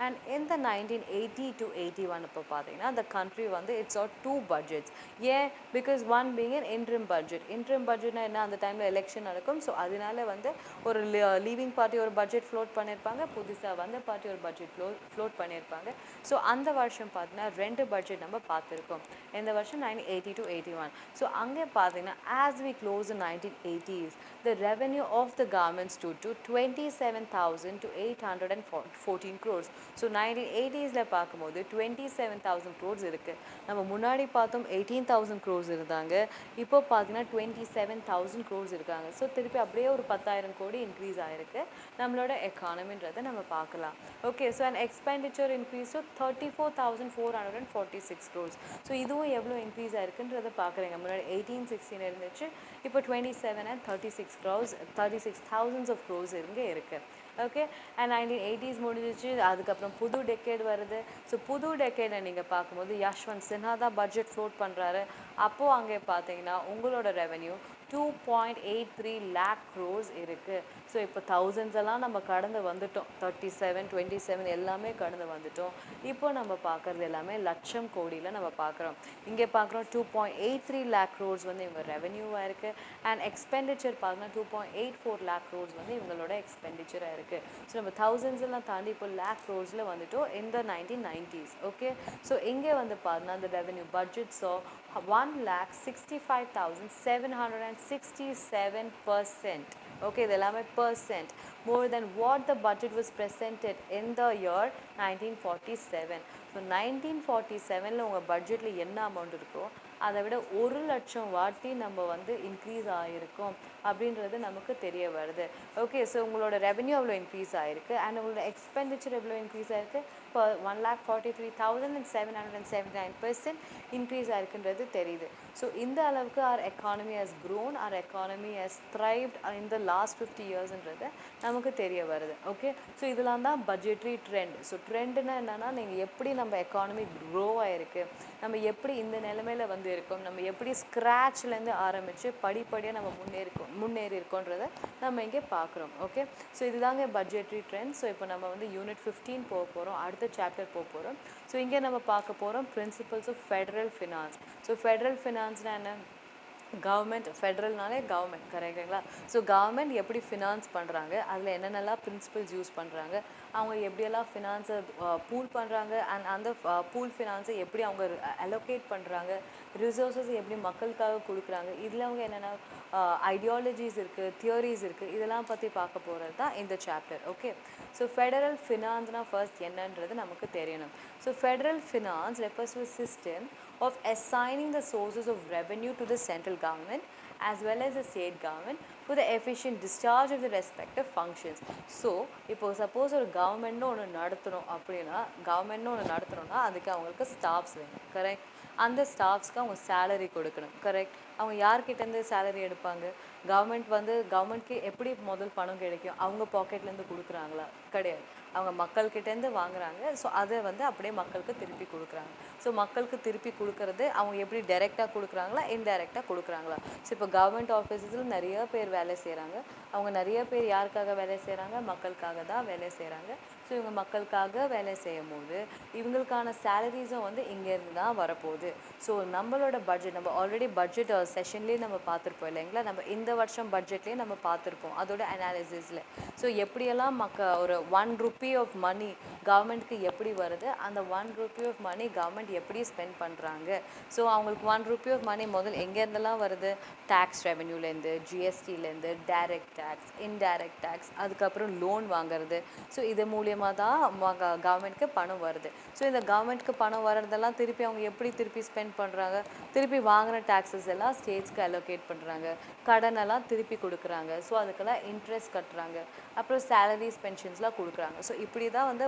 அண்ட் இந்த 1980 to 81 இப்போ பார்த்தீங்கன்னா the country வந்து இட்ஸ் ஆர் 2 budgets. ஏன், because one being an interim budget. interim budgetனா என்ன, அந்த டைமில் எலெக்ஷன் நடக்கும். ஸோ அதனால வந்து ஒரு லீவிங் பார்ட்டி ஒரு பட்ஜெட் ஃப்ளோட் பண்ணியிருப்பாங்க, புதுசாக வந்த பார்ட்டி ஒரு பட்ஜெட் ஃப்ளோட் பண்ணியிருப்பாங்க. ஸோ அந்த வருஷம் பார்த்தீங்கன்னா 2 பட்ஜெட் நம்ம பார்த்துருக்கோம். இந்த வருஷம் 1980 to 81. ஸோ அங்கே பார்த்தீங்கன்னா as we close the 1980s, the revenue of the government stood to 27,814 crores. So 1980s பார்க்கும்போது 27,000 crores இருக்குது. நம்ம முன்னாடி பார்த்தோம் 18,000 crores இருந்தாங்க, இப்போ பார்த்தீங்கன்னா 27,000 crores இருக்காங்க. ஸோ திருப்பி அப்படியே ஒரு 10,000 கோடி இன்க்ரீஸ் ஆகிருக்கு நம்மளோட எக்கானமின்றதை நம்ம பார்க்கலாம். Okay, so and expenditure increase to 34,446 crores. So இதுவும் எவ்வளோ இன்க்ரீஸ் ஆகிருக்குன்றதை பார்க்குறீங்க. முன்னாடி 1816 இருந்துச்சு, இப்போ 27 and 36 crores 36,000 of crores இங்கே இருக்குது. ஓகே, அண்ட் 1980s முடிஞ்சிச்சு, அதுக்கப்புறம் புது டெக்கேட் வருது. ஸோ புது டெக்கேடை நீங்கள் பார்க்கும்போது யஷ்வந்த் சின்ஹா தான் பட்ஜெட் ஃப்ளோட் பண்ணுறாரு. அப்போது அங்கே பார்த்தீங்கன்னா உங்களோட ரெவென்யூ 2.83 lakh crores இருக்குது. ஸோ இப்போ thousands எல்லாம் நம்ம கடந்து வந்துட்டோம், 37 27 எல்லாமே கடந்து வந்துட்டோம். இப்போ நம்ம பார்க்குறது எல்லாமே லட்சம் கோடியில் நம்ம பார்க்குறோம். இங்கே பார்க்குறோம் 2.83 lakh crores வந்து இவங்க ரெவென்யூவாக இருக்குது. அண்ட் எக்ஸ்பெண்டிச்சர் பார்த்தோன்னா 2.84 lakh crores வந்து இவங்களோட எக்ஸ்பெண்டிச்சராக இருக்குது. ஸோ நம்ம thousands எல்லாம் தாண்டி இப்போ lakh crores வந்துட்டோம் இந்த 1990s. ஓகே, ஸோ இங்கே வந்து பார்த்தோன்னா அந்த ரெவென்யூ பட்ஜெட் ஸோ 1,65,767%. okay, இது எல்லாமே percent more than what the budget was presented in the year 1947. So 1947ல் உங்கள் பட்ஜெட்டில் என்ன அமௌண்ட் இருக்கோ அதை விட 1,00,000 வாட்டி நம்ம வந்து இன்க்ரீஸ் ஆகிருக்கோம் அப்படின்றது நமக்கு தெரிய வருது. ஓகே, ஸோ உங்களோட ரெவென்யூ அவ்வளோ இன்க்ரீஸ் ஆகிருக்கு அண்ட் உங்களோட எக்ஸ்பெண்டிச்சர் எவ்வளோ இன்க்ரீஸ் ஆகிருக்கு, இப்போ 1,43,779% இன்க்ரீஸ் ஆகிருக்குன்றது தெரியுது. ஸோ இந்த அளவுக்கு our economy has grown, our economy has thrived in the last 50 yearsன்றது நமக்கு தெரிய வருது. ஓகே, ஸோ இதெல்லாம் தான் பட்ஜெட்ரி ட்ரெண்ட். ஸோ ட்ரெண்டுன்னா என்னென்னா நீங்கள் எப்படி நம்ம எக்கானமி க்ரோ ஆகிருக்கு, நம்ம எப்படி இந்த நிலைமையில் வந்து இருக்கோம், நம்ம எப்படி ஸ்க்ராட்ச்லேருந்து ஆரம்பித்து படிப்படியாக நம்ம முன்னேறி இருக்கோன்றதை நம்ம இங்கே பார்க்குறோம். ஓகே, ஸோ இதுதாங்க பட்ஜெட்ரி ட்ரெண்ட். ஸோ இப்போ நம்ம வந்து யூனிட் 15 போக போகிறோம், அடுத்த சாப்டர் போக போகிறோம். ஸோ இங்கே நம்ம பார்க்க போகிறோம் principles of federal finance. So federal ஃபினான்ஸ்னால் என்ன, கவர்மெண்ட், ஃபெட்ரல்னாலே கவர்மெண்ட் கரெக்டுங்களா. ஸோ கவர்மெண்ட் எப்படி ஃபினான்ஸ் பண்ணுறாங்க, அதில் என்னென்னலாம் பிரின்சிபல்ஸ் யூஸ் பண்ணுறாங்க, அவங்க எப்படியெல்லாம் ஃபினான்ஸை பூல் பண்ணுறாங்க அண்ட் அந்த பூல் ஃபினான்ஸை எப்படி அவங்க அலோகேட் பண்ணுறாங்க, ரிசோர்ஸஸ் எப்படி மக்களுக்காக கொடுக்குறாங்க, இதில் அவங்க என்னென்ன ஐடியாலஜிஸ் இருக்குது, தியரிஸ் இருக்குது, இதெல்லாம் பற்றி பார்க்க போகிறது தான் இந்த சாப்டர். ஓகே, ஸோ ஃபெடரல் ஃபினான்ஸ்னால் ஃபர்ஸ்ட் என்னன்றது நமக்கு தெரியணும். So federal finance refers to a system of assigning the sources of revenue to the central government as well as the state government for the efficient discharge of the respective functions. So இப்போ suppose ஒரு கவர்மெண்ட்னு ஒன்று நடத்தணும் நடத்துகிறோன்னா அதுக்கு அவங்களுக்கு staffs வேணும், correct. அந்த ஸ்டாஃப்ஸ்க்கு அவங்க salary கொடுக்கணும், கரெக்ட். அவங்க யார்கிட்டேருந்து சேலரி எடுப்பாங்க, கவர்மெண்ட்க்கு எப்படி முதல் பணம் கிடைக்கும், அவங்க பாக்கெட்லேருந்து கொடுக்குறாங்களா, கிடையாது, அவங்க மக்கள்கிட்டேருந்து வாங்குறாங்க. ஸோ அதை வந்து அப்படியே மக்களுக்கு திருப்பி கொடுக்குறாங்க. ஸோ மக்களுக்கு திருப்பி கொடுக்கறது அவங்க எப்படி டைரெக்டாக கொடுக்குறாங்களா இன்டைரக்டாக கொடுக்குறாங்களா. ஸோ இப்போ கவர்மெண்ட் ஆஃபீஸஸில் நிறைய பேர் வேலை செய்கிறாங்க, அவங்க நிறைய பேர் யாருக்காக வேலை செய்கிறாங்க, மக்களுக்காக தான் வேலை செய்கிறாங்க. ஸோ இவங்க மக்களுக்காக வேலை செய்யும் போது இவங்களுக்கான சேலரிஸும் வந்து இங்கேருந்து தான் வரப்போகுது. ஸோ நம்மளோட பட்ஜெட் நம்ம ஆல்ரெடி பட்ஜெட் செஷன்லேயே நம்ம பார்த்துருப்போம் இல்லைங்களா, நம்ம இந்த வருஷம் பட்ஜெட்லேயே நம்ம பார்த்துருப்போம் அதோட அனாலிசிஸில். ஸோ எப்படியெல்லாம் ஒரு 1 rupee ரூபி ஆஃப் மணி கவர்மெண்ட்க்கு எப்படி வருது, அந்த 1 ரூபி ஆஃப் மணி கவர்மெண்ட் எப்படி ஸ்பெண்ட் பண்ணுறாங்க. ஸோ அவங்களுக்கு 1 ரூபி ஆஃப் மணி முதல் எங்கேருந்தெல்லாம் வருது, டேக்ஸ் ரெவென்யூலேருந்து, ஜிஎஸ்டிலேருந்து, டைரக்ட் டேக்ஸ், இன்டைரக்ட் டேக்ஸ், அதுக்கப்புறம் லோன் வாங்குறது. ஸோ இது மூலியமாக தான் கவர்மெண்ட்க்கு பணம் வருது. ஸோ இந்த கவர்மெண்ட்க்கு பணம் வர்றதெல்லாம் திருப்பி அவங்க எப்படி திருப்பி ஸ்பெண்ட் பண்ணுறாங்க, திருப்பி வாங்கின டேக்ஸஸ் எல்லாம் ஸ்டேட்ஸ்க்கு அலோகேட் பண்ணுறாங்க, கடனெல்லாம் திருப்பி கொடுக்குறாங்க. ஸோ அதுக்கெல்லாம் இன்ட்ரெஸ்ட் கட்டுறாங்க, அப்புறம் சேலரிஸ் பென்ஷன்ஸ்லாம் கொடுக்குறாங்க. ஸோ இப்படி தான் வந்து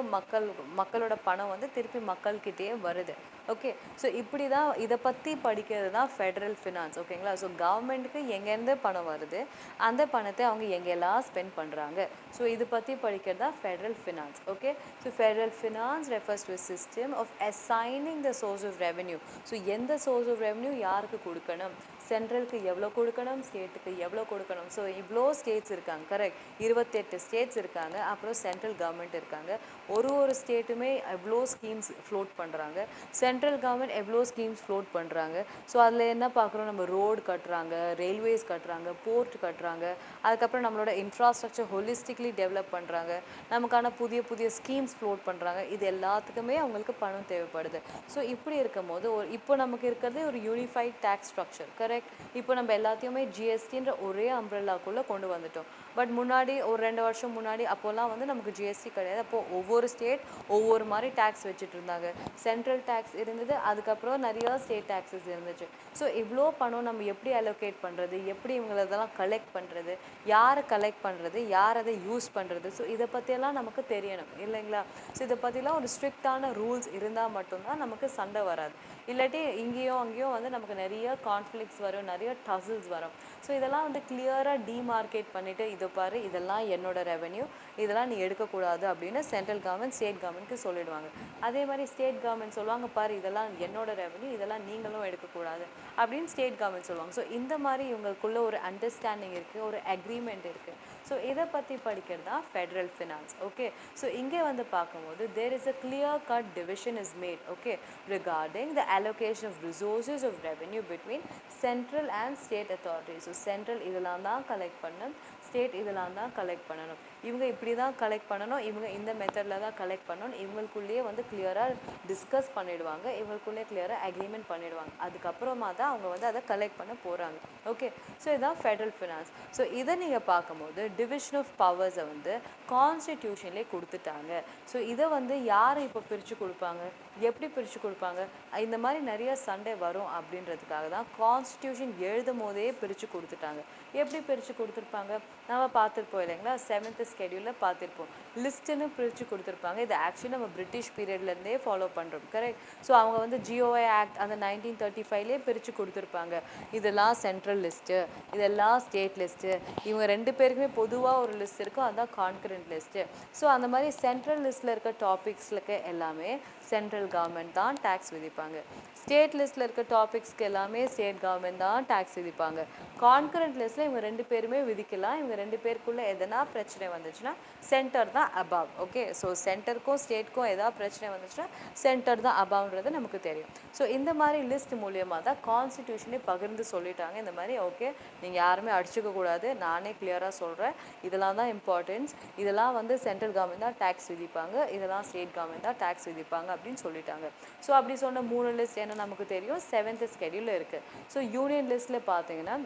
மக்களோட பணம் வந்து திருப்பி மக்கள்கிட்டயே வருது. ஓகே, ஸோ இப்படி தான் இதை பற்றி படிக்கிறது தான் ஃபெடரல் ஃபினான்ஸ். ஓகேங்களா. ஸோ கவர்மெண்ட்டுக்கு எங்கேருந்து பணம் வருது, அந்த பணத்தை அவங்க எங்கெல்லாம் ஸ்பெண்ட் பண்ணுறாங்க, ஸோ இது பற்றி படிக்கிறது தான் federal finance. Okay, so federal finance refers to system of assigning the source of revenue. So எந்த சோர்ஸ் ஆஃப் ரெவென்யூ யாருக்கு கொடுக்கணும், சென்ட்ரலுக்கு எவ்வளோ கொடுக்கணும், ஸ்டேட்டுக்கு எவ்வளோ கொடுக்கணும். ஸோ இவ்வளோ ஸ்டேட்ஸ் இருக்காங்க, கரெக்ட், 28 ஸ்டேட்ஸ் இருக்காங்க, அப்புறம் சென்ட்ரல் கவர்மெண்ட் இருக்காங்க. ஒரு ஸ்டேட்டுமே எவ்வளோ ஸ்கீம்ஸ் ஃப்ளோட் பண்ணுறாங்க, சென்ட்ரல் கவர்மெண்ட் எவ்வளோ ஸ்கீம்ஸ் ஃப்ளோட் பண்ணுறாங்க. ஸோ அதில் என்ன பார்க்குறோம், நம்ம ரோடு கட்டுறாங்க, ரயில்வேஸ் கட்டுறாங்க, போர்ட் கட்டுறாங்க, அதுக்கப்புறம் நம்மளோட இன்ஃப்ராஸ்ட்ரக்சர் ஹோலிஸ்டிக்லி டெவலப் பண்ணுறாங்க, நமக்கான புதிய புதிய ஸ்கீம்ஸ் ஃப்ளோட் பண்ணுறாங்க. இது எல்லாத்துக்குமே அவங்களுக்கு பணம் தேவைப்படுது. ஸோ இப்படி இருக்கும் போது இப்போ நமக்கு இருக்கிறது ஒரு யூனிஃபைட் டேக்ஸ் ஸ்ட்ரக்சர், கரெக்ட். இப்போ நம்ம எல்லாத்தையுமே ஜிஎஸ்டின்ற ஒரே அம்ப்ரெல்லாக்குள்ளே கொண்டு வந்துட்டோம். பட் முன்னாடி ஒரு 2 வருஷம் முன்னாடி அப்போல்லாம் வந்து நமக்கு ஜிஎஸ்டி கிடையாது. அப்போது ஒவ்வொரு ஸ்டேட் ஒவ்வொரு மாதிரி டேக்ஸ் வச்சுட்டு இருந்தாங்க. சென்ட்ரல் டேக்ஸ் இருந்தது, அதுக்கப்புறம் நிறையா ஸ்டேட் டேக்ஸஸ் இருந்துச்சு. ஸோ இவ்வளோ பணம் நம்ம எப்படி அலோகேட் பண்ணுறது, எப்படி இவங்களை இதெல்லாம் கலெக்ட் பண்ணுறது, யாரை கலெக்ட் பண்ணுறது, யார் அதை யூஸ் பண்ணுறது, ஸோ இதை பற்றியெல்லாம் நமக்கு தெரியணும் இல்லைங்களா. ஸோ இதை பற்றிலாம் ஒரு ஸ்ட்ரிக்டான ரூல்ஸ் இருந்தால் மட்டும்தான் நமக்கு சண்டை வராது. இல்லாட்டி இங்கேயும் அங்கேயும் வந்து நமக்கு நிறைய கான்ஃப்ளிக்ஸ் வரும், நிறைய டசில்ஸ் வரும். ஸோ இதெல்லாம் வந்து கிளியராக டிமார்க்கேட் பண்ணிவிட்டு, இதை பாரு இதெல்லாம் என்னோட ரெவென்யூ, இதெல்லாம் நீ எடுக்கக்கூடாது அப்படின்னு சென்ட்ரல் கவர்மெண்ட் ஸ்டேட் கவர்மெண்ட்க்கு சொல்லிடுவாங்க. அதே மாதிரி ஸ்டேட் கவர்மெண்ட் சொல்லுவாங்க, பாரு இதெல்லாம் என்னோட ரெவென்யூ, இதெல்லாம் நீங்களும் எடுக்கக்கூடாது அப்படின்னு ஸ்டேட் கவர்மெண்ட் சொல்லுவாங்க. ஸோ இந்த மாதிரி இவங்களுக்குள்ள ஒரு அண்டர்ஸ்டாண்டிங் இருக்குது, ஒரு அக்ரிமெண்ட் இருக்குது. ஸோ இதை பற்றி படிக்கிறது தான் ஃபெடரல் ஃபினான்ஸ். ஓகே, ஸோ இங்கே வந்து பார்க்கும்போது there is a clear cut division is made, okay, regarding the allocation of resources of revenue between central and state authorities. So central இதெல்லாம் தான் கலெக்ட் பண்ணணும், ஸ்டேட் இதெல்லாம் தான் கலெக்ட் பண்ணணும், இவங்க இப்படி தான் கலெக்ட் பண்ணணும், இவங்க இந்த மெத்தடில் தான் கலெக்ட் பண்ணணும், இவங்களுக்குள்ளேயே வந்து கிளியராக டிஸ்கஸ் பண்ணிடுவாங்க, இவங்களுக்குள்ளேயே கிளியராக அக்ரிமெண்ட் பண்ணிடுவாங்க. அதுக்கப்புறமா தான் அவங்க வந்து அதை கலெக்ட் பண்ண போகிறாங்க. ஓகே, ஸோ இதுதான் ஃபெடரல் ஃபினான்ஸ். ஸோ இதை நீங்கள் பார்க்கும்போது டிவிஷன் ஆஃப் பவர்ஸை வந்து கான்ஸ்டிடியூஷன்லேயே கொடுத்துட்டாங்க. ஸோ இதை வந்து யார் இப்போ பிரித்து கொடுப்பாங்க, எப்படி பிரித்து கொடுப்பாங்க, இந்த மாதிரி நிறைய சண்டை வரும் அப்படின்றதுக்காக தான் கான்ஸ்டிடியூஷன் எழுதும் போதே பிரித்து கொடுத்துட்டாங்க. எப்படி பிரித்து கொடுத்துருப்பாங்க நம்ம பார்த்துருப்போம் இல்லைங்களா, 7th ஸ்கெடியூலில் பார்த்துருப்போம். லிஸ்ட்டுன்னு பிரித்து கொடுத்துருப்பாங்க. இது ஆக்சுவலி நம்ம பிரிட்டிஷ் பீரியட்லேருந்தே ஃபாலோ பண்ணுறோம், கரெக்ட். ஸோ அவங்க வந்து ஜிஓஐ ஆக்ட் அந்த 1935லேயே பிரித்து கொடுத்துருப்பாங்க. இதெல்லாம் சென்ட்ரல் லிஸ்ட்டு, இதெல்லாம் ஸ்டேட் லிஸ்ட்டு, இவங்க 2 பேருக்குமே பொதுவாக ஒரு லிஸ்ட் இருக்கும், அதுதான் கான்கரண்ட் லிஸ்ட்டு. ஸோ அந்த மாதிரி சென்ட்ரல் லிஸ்ட்டில் இருக்க டாபிக்ஸ்லுக்கு எல்லாமே சென்ட்ரல் கவர்மெண்ட் தான் டேக்ஸ் விதிப்பாங்க. ஸ்டேட் லிஸ்ட்டில் இருக்க டாபிக்ஸ்க்கு எல்லாமே ஸ்டேட் கவர்மெண்ட் தான் டேக்ஸ் விதிப்பாங்க. கான்கரண்ட் லிஸ்ட்டில் இவங்க 2 பேருமே விதிக்கலாம். இவங்க 2 பேருக்குள்ளே எதனா பிரச்சனை வந்துச்சுன்னா சென்டர் தான் அபவ். ஓகே, ஸோ சென்டருக்கும் ஸ்டேட்க்கும் எதாவது பிரச்சனை வந்துச்சுன்னா சென்டர் தான் அபவ்ன்றது நமக்கு தெரியும். ஸோ இந்த மாதிரி லிஸ்ட் மூலியமாக தான் கான்ஸ்டிடியூஷனே பகிர்ந்து சொல்லிட்டாங்க. இந்த மாதிரி ஓகே, நீங்கள் யாருமே அடிச்சுக்க கூடாது, நானே கிளியராக சொல்கிறேன், இதெல்லாம் தான் இம்பார்ட்டன்ஸ், இதெல்லாம் வந்து சென்ட்ரல் கவர்மெண்ட் தான் டேக்ஸ் விதிப்பாங்க, இதெல்லாம் ஸ்டேட் கவர்மெண்ட் தான் டேக்ஸ் விதிப்பாங்க அப்படின்னு சொல்லிட்டாங்க. ஸோ அப்படி சொன்ன 3 லிஸ்ட் என்ன நமக்கு தெரியும், 7th ஸ்கெடியூலில் இருக்குது. ஸோ யூனியன் லிஸ்ட்டில் பார்த்தீங்கன்னா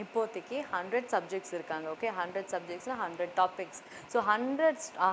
இப்போதைக்கு 100 சப்ஜெக்ட்ஸ் இருக்காங்க. Okay, 100 சப்ஜெக்ட்ஸில் 100 topics. ஸோ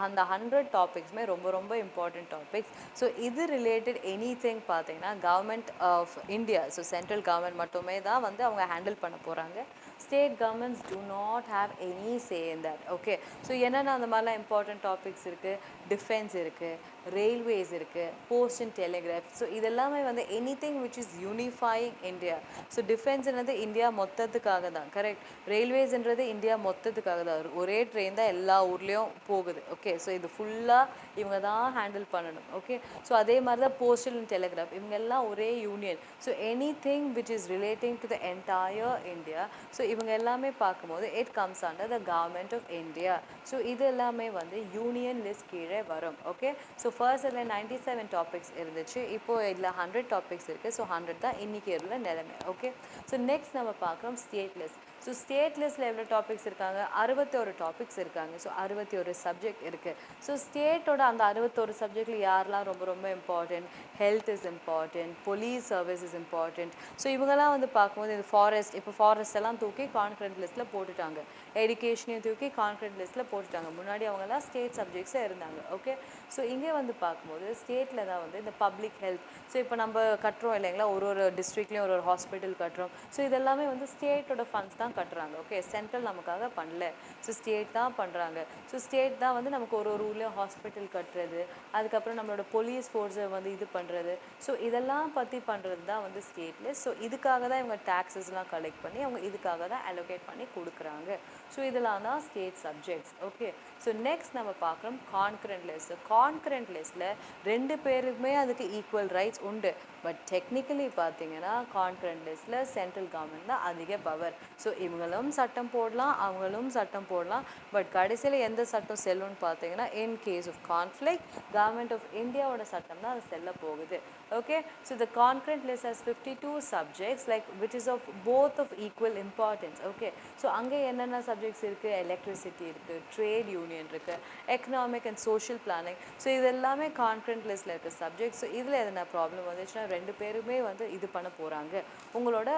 அந்த 100 டாபிக்ஸுமே ரொம்ப ரொம்ப இம்பார்ட்டன்ட் டாபிக்ஸ். ஸோ இது ரிலேட்டட் எனிதிங் பார்த்தீங்கன்னா government of India, so central government மட்டுமே தான் வந்து அவங்க ஹேண்டில் பண்ண போகிறாங்க. State governments do not have any say in that. Okay, so என்னென்ன அந்த மாதிரிலாம் இம்பார்ட்டன்ட் டாபிக்ஸ் இருக்குது, டிஃபென்ஸ் இருக்குது, ரயில்வேஸ் இருக்குது, போஸ்ட் அண்ட் டெலிகிராஃப். ஸோ இதெல்லாமே வந்து anything which is unifying India. So டிஃபென்ஸ்ன்றது இந்தியா மொத்தத்துக்காக தான், கரெக்ட். ரயில்வேஸ்ன்றது இந்தியா மொத்தத்துக்காக தான், ஒரே ட்ரெயின் தான் எல்லா ஊர்லேயும் போகுது. ஓகே, ஸோ இது ஃபுல்லாக இவங்க தான் ஹேண்டில் பண்ணணும். ஓகே, ஸோ அதே மாதிரி தான் போஸ்டல் அண்ட் டெலிகிராஃப், இவங்க எல்லாம் ஒரே union. So anything which is relating to the entire India, so இவங்க எல்லாமே பார்க்கும்போது it comes under the government of India. So இது எல்லாமே வந்து யூனியன் லிஸ்ட் கீழே வரும். ஓகே, ஸோ ஃபர்ஸ்ட் இதில் 97 டாபிக்ஸ் இருந்துச்சு, இப்போது இதில் 100 டாபிக்ஸ் இருக்குது. ஸோ 100 தான் இன்றைக்கி இருந்த நிலைமை. ஓகே, ஸோ நெக்ஸ்ட் நம்ம பார்க்குறோம் ஸ்டேட் லிஸ்ட். ஸோ ஸ்டேட் லிஸ்ட்டில் எவ்வளோ டாபிக்ஸ் இருக்காங்க, 61 டாபிக்ஸ் இருக்காங்க. ஸோ 61 சப்ஜெக்ட் இருக்குது. ஸோ ஸ்டேட்டோட அந்த 61 சப்ஜெக்டில் யாரெல்லாம் ரொம்ப ரொம்ப important, health is important, police service is important. So இவங்கெல்லாம் வந்து பார்க்கும்போது இந்த ஃபாரஸ்ட், இப்போ ஃபாரஸ்ட் எல்லாம் தூக்கி கான்கரண்ட் லிஸ்ட்டில் போட்டுட்டாங்க, எஜுகேஷனையும் தூக்கி கான்கரண்ட் லிஸ்ட்டில் போட்டுட்டாங்க. முன்னாடி அவங்கெல்லாம் ஸ்டேட் சப்ஜெக்ட்ஸாக இருந்தாங்க. ஓகே, ஸோ இங்கே வந்து பார்க்கும்போது ஸ்டேட்டில் தான் வந்து இந்த பப்ளிக் ஹெல்த். ஸோ இப்போ நம்ம கட்டுறோம் இல்லைங்களா, ஒரு டிஸ்ட்ரிக்ட்லேயும் ஒரு ஹாஸ்பிட்டல் கட்டுறோம். ஸோ இதெல்லாமே வந்து ஸ்டேட்டோட ஃபண்ட்ஸ் தான் கட்டுறாங்க. ஓகே, சென்ட்ரல் நமக்காக பண்ணல, ஸோ ஸ்டேட் தான் பண்ணுறாங்க. ஸோ ஸ்டேட் தான் வந்து நமக்கு ஒரு ஊர்லேயும் ஹாஸ்பிட்டல் கட்டுறது, அதுக்கப்புறம் நம்மளோட போலீஸ் ஃபோர்ஸை வந்து இது பண்ணுறது. ஸோ இதெல்லாம் பற்றி பண்ணுறது தான் வந்து ஸ்டேட்டில். ஸோ இதுக்காக தான் இவங்க டேக்ஸஸ்லாம் கலெக்ட் பண்ணி அவங்க இதுக்காக தான் அலோகேட் பண்ணி கொடுக்குறாங்க. ஸோ இதெல்லாம் தான் state subjects. Okay, so next நம்ம பார்க்குறோம் கான்கரண்ட் லிஸ்ட். கான்கரண்ட் லிஸ்ட்டில் 2 பேருக்குமே அதுக்கு ஈக்குவல் ரைட்ஸ் உண்டு. பட் டெக்னிக்கலி பார்த்தீங்கன்னா கான்கரண்ட் லிஸ்ட்டில் சென்ட்ரல் கவர்மெண்ட் தான் அதிக பவர். ஸோ இவங்களும் சட்டம் போடலாம், அவங்களும் சட்டம் போடலாம். பட் கடைசியில் எந்த சட்டம் செல்லும்னு பார்த்தீங்கன்னா in case of conflict government of இந்தியாவோட சட்டம் தான் அது செல்ல போகுது. Okay, so the concurrent list has 52 subjects like which is of both of equal importance. Okay, so அங்கே என்னென்ன சப்ஜெக்ட்ஸ் இருக்குது, எலக்ட்ரிசிட்டி இருக்குது, ட்ரேட் யூனியன் இருக்குது, economic and social planning. So இது எல்லாமே கான்கரண்ட் லிஸ்ட்டில் இருக்க சப்ஜெக்ட். ஸோ இதில் எதனா ப்ராப்ளம் வந்துச்சுன்னா 2 பேருமே வந்து இது பண்ண போகிறாங்க, உங்களோட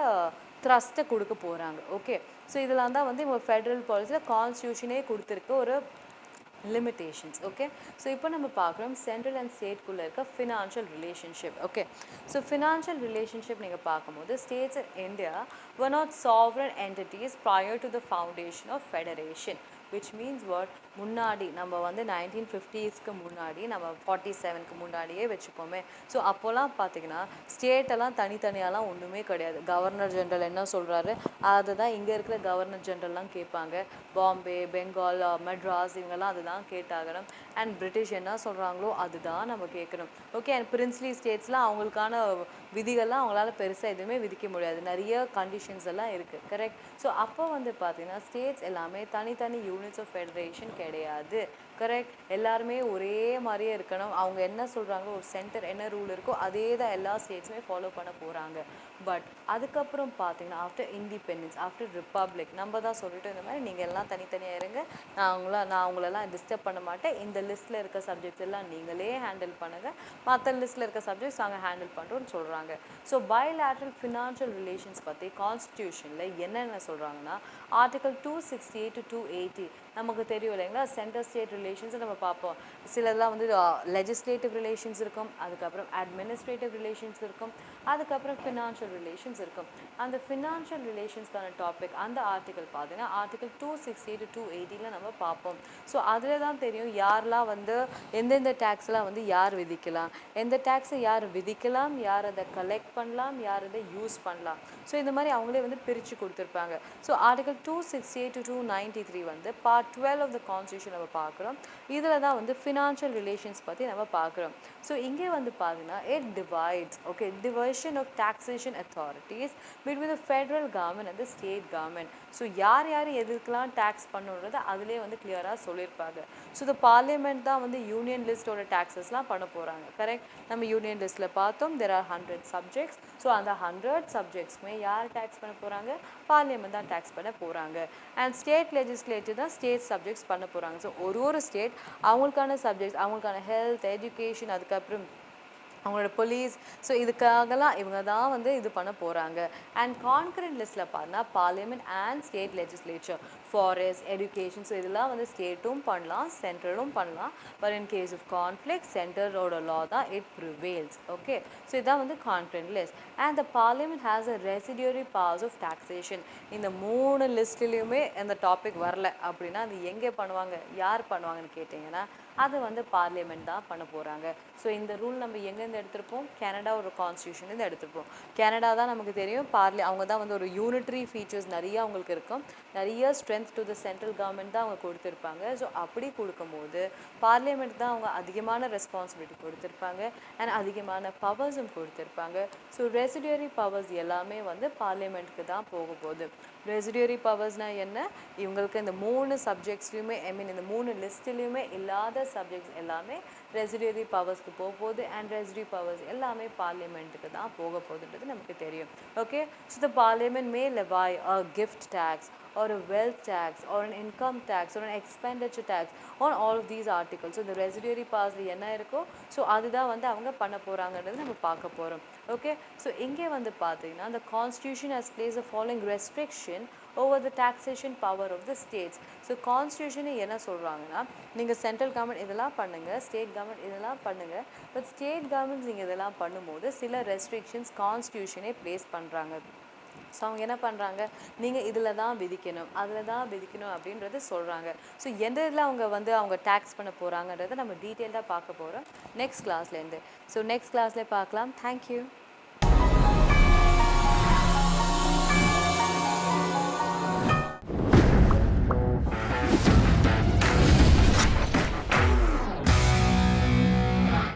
த்ரஸ்ட்டை கொடுக்க போகிறாங்க. ஓகே, ஸோ இதெல்லாம் தான் வந்து இவங்க ஃபெடரல் பாலிசியில் கான்ஸ்டியூஷனே கொடுத்துருக்க ஒரு limitations. ஓகே, ஸோ இப்போ நம்ம பார்க்குறோம் சென்ட்ரல் அண்ட் ஸ்டேட்குள்ளே இருக்க financial relationship. Okay, so financial relationship நீங்கள் பார்க்கும்போது states in India were not sovereign entities prior to the foundation of federation, which means what, முன்னாடி நம்ம வந்து 1950ஸ்க்கு முன்னாடி, நம்ம 47க்கு முன்னாடியே வச்சுப்போமே. ஸோ அப்போல்லாம் பார்த்தீங்கன்னா ஸ்டேட்டெல்லாம் தனித்தனியாலாம் ஒன்றுமே கிடையாது. கவர்னர் ஜென்ரல் என்ன சொல்கிறாரு அதுதான் இங்கே இருக்கிற கவர்னர் ஜென்ரல்லாம் கேட்பாங்க. பாம்பே, பெங்கால், மெட்ராஸ் இவங்கெல்லாம் அதுதான் கேட்டாகணும். அண்ட் பிரிட்டிஷ் என்ன சொல்கிறாங்களோ அதுதான் நம்ம கேட்கணும். ஓகே, அண்ட் பிரின்ஸ்லி ஸ்டேட்ஸ்லாம் அவங்களுக்கான விதிகள்லாம் அவங்களால பெருசாக எதுவுமே விதிக்க முடியாது, நிறைய கண்டிஷன்ஸ் எல்லாம் இருக்குது. கரெக்ட். ஸோ அப்போ வந்து பார்த்தீங்கன்னா ஸ்டேட்ஸ் எல்லாமே தனித்தனி யூனிட்ஸ் ஆஃப் ஃபெடரேஷன் கிடையாது. கரெக்ட், எல்லாருமே ஒரே மாதிரியே இருக்கணும். அவங்க என்ன சொல்கிறாங்களோ, ஒரு சென்டர் என்ன ரூல் இருக்கோ அதே தான் எல்லா ஸ்டேட்ஸுமே ஃபாலோ பண்ண போகிறாங்க. பட் அதுக்கப்புறம் பார்த்தீங்கன்னா ஆஃப்டர் இண்டிபெண்டன்ஸ், ஆஃப்டர் ரிப்பப்ளிக், நம்ம தான் சொல்லிட்டு இந்த மாதிரி நீங்கள் எல்லாம் தனித்தனியாக இருங்க, நான் உங்களெல்லாம் டிஸ்டர்ப் பண்ண மாட்டேன், இந்த லிஸ்ட்டில் இருக்க சப்ஜெக்ட்ஸ் எல்லாம் நீங்களே ஹேண்டில் பண்ணுங்கள், மற்ற லிஸ்ட்டில் இருக்க சப்ஜெக்ட்ஸ் நாங்கள் ஹேண்டில் பண்ணுறோன்னு சொல்கிறாங்க. ஸோ பைலேட்ரல் ஃபினான்ஷியல் ரிலேஷன்ஸ் பற்றி கான்ஸ்டியூஷனில் என்னென்ன சொல்கிறாங்கன்னா ஆர்டிகல் 268 to 280 நமக்கு தெரியும் இல்லைங்களா. சென்ட்ரல் ஸ்டேட் ரிலேஷன்ஸை நம்ம பார்ப்போம். சிலதெல்லாம் வந்து லெஜிஸ்லேட்டிவ் ரிலேஷன்ஸ் இருக்கும், அதுக்கப்புறம் அட்மினிஸ்ட்ரேட்டிவ் ரிலேஷன்ஸ் இருக்கும், அதுக்கப்புறம் ஃபினான்ஷியல் ரிலேஷன்ஸ் இருக்கும். அந்த ஃபினான்ஷியல் ரிலேஷன்ஸ்க்கான டாபிக் அந்த ஆர்டிகல் பார்த்தீங்கன்னா ஆர்டிகல் 268 to 280 நம்ம பார்ப்போம். ஸோ அதில் தான் தெரியும் யாரெல்லாம் வந்து எந்தெந்த டேக்ஸ்லாம் வந்து யார் விதிக்கலாம், எந்த டேக்ஸை யார் விதிக்கலாம், யார் அதை கலெக்ட் பண்ணலாம், யார் அதை யூஸ் பண்ணலாம். ஸோ இந்த மாதிரி அவங்களே வந்து பிரித்து கொடுத்துருப்பாங்க. ஸோ ஆர்டிகல் 268 to 293 வந்து பார்ட் 12 ஆஃப் த கான்ஸ்டியூஷன் நம்ம பார்க்குறோம். இதில் தான் வந்து ஃபினான்ஷியல் ரிலேஷன்ஸ் பற்றி நம்ம பார்க்குறோம். ஸோ இங்கே வந்து பார்த்தீங்கன்னா it divides, okay, division of taxation authorities between the federal government and the state government. So யார் யார் எதுக்கெலாம் டேக்ஸ் பண்ணுறது அதிலே வந்து கிளியராக சொல்லியிருப்பாங்க. ஸோ இந்த பார்லிமெண்ட் தான் வந்து யூனியன் லிஸ்ட்டோட டேக்ஸஸ்லாம் பண்ண போகிறாங்க. கரெக்ட், நம்ம யூனியன் லிஸ்ட்டில் பார்த்தோம் there are 100 சப்ஜெக்ட்ஸ். ஸோ அந்த 100 சப்ஜெக்ட்ஸ்மே யார் டேக்ஸ் பண்ண போகிறாங்க, பார்லிமெண்ட் தான் டேக்ஸ் பண்ண போகிறாங்க. அண்ட் ஸ்டேட் லெஜிஸ்லேட்டிவ் தான் ஸ்டேட் சப்ஜெக்ட்ஸ் பண்ண போகிறாங்க. ஸோ ஒரு ஸ்டேட் அவங்களுக்கான சப்ஜெக்ட்ஸ், அவங்களுக்கான ஹெல்த், எஜுகேஷன், அதுக்கப்புறம் அவங்களோட போலீஸ், ஸோ இதுக்காகலாம் இவங்க தான் வந்து இது பண்ண போகிறாங்க. அண்ட் கான்கரண்ட் லிஸ்ட்டில் பார்த்தா parliament and state legislature, forest, education, so இதெல்லாம் வந்து ஸ்டேட்டும் பண்ணலாம் சென்ட்ரலும் பண்ணலாம். But in case of conflict சென்டரோட லா தான் இட் ப்ரிவேல்ஸ். ஓகே, ஸோ இதான் வந்து concurrent list. And the parliament has a residuary powers of taxation. இந்த 3 லிஸ்ட்லேயுமே அந்த டாபிக் வரல அப்படின்னா அது எங்கே பண்ணுவாங்க, யார் பண்ணுவாங்கன்னு கேட்டிங்கன்னா அது வந்து பார்லிமெண்ட் தான் பண்ண போகிறாங்க. ஸோ இந்த ரூல் நம்ம எங்கேருந்து எடுத்திருப்போம், கனடா ஒரு கான்ஸ்டியூஷன்லேருந்து எடுத்திருப்போம். கனடா தான் நமக்கு தெரியும் அவங்க தான் வந்து ஒரு யூனிட்ரி ஃபீச்சர்ஸ் நிறைய அவங்களுக்கு இருக்கும், நிறைய strength went to the central government தான் அவங்க கொடுத்துருப்பாங்க. ஸோ அப்படி கொடுக்கும்போது பார்லிமெண்ட் தான் அவங்க அதிகமான ரெஸ்பான்சிபிலிட்டி கொடுத்துருப்பாங்க அண்ட் அதிகமான பவர்ஸும் கொடுத்துருப்பாங்க. ஸோ ரெசிடியரி பவர்ஸ் எல்லாமே வந்து பார்லிமெண்ட்டுக்கு தான் போக போகுது. ரெசிடியரி பவர்ஸ்னால் என்ன? இவங்களுக்கு இந்த 3 சப்ஜெக்ட்ஸ்லையுமே இந்த 3 லிஸ்ட்லேயுமே இல்லாத சப்ஜெக்ட்ஸ் எல்லாமே ரெசிடியரி பவர்ஸ்க்கு போக போகுது அண்ட் ரெசிடியரி பவர்ஸ் எல்லாமே பார்லிமெண்ட்டுக்கு தான் போக போகுதுன்றது நமக்கு தெரியும். Okay, so the parliament may levy a gift tax or a wealth tax or an income tax or an expenditure tax on all of these articles. So the residuary powers என்ன இருக்கோ so அதுதான் வந்து அவங்க பண்ண போகிறாங்கன்றது நம்ம பார்க்க போகிறோம். Okay, so இங்கே வந்து பார்த்தீங்கன்னா the constitution has placed the following restriction over the taxation power of the states. So constitution என்ன சொல்கிறாங்கன்னா, நீங்கள் சென்ட்ரல் கவர்மெண்ட் இதெல்லாம் பண்ணுங்கள், ஸ்டேட் கவர்மெண்ட் இதெல்லாம் பண்ணுங்கள், பட் ஸ்டேட் கவர்மெண்ட்ஸ் நீங்கள் இதெல்லாம் பண்ணும்போது சில ரெஸ்ட்ரிக்ஷன்ஸ் கான்ஸ்டியூஷனே ப்ளேஸ் பண்ணுறாங்க. ஸோ அவங்க என்ன பண்ணுறாங்க, நீங்கள் இதில் தான் விதிக்கணும், அதில் தான் விதிக்கணும் அப்படின்றது சொல்கிறாங்க. ஸோ எந்த இதில் அவங்க வந்து அவங்க டேக்ஸ் பண்ண போகிறாங்கன்றதை நம்ம டீட்டெயில்டாக பார்க்க போகிறோம் நெக்ஸ்ட் கிளாஸ்லேருந்து. ஸோ நெக்ஸ்ட் கிளாஸில் பார்க்கலாம். தேங்க்யூ.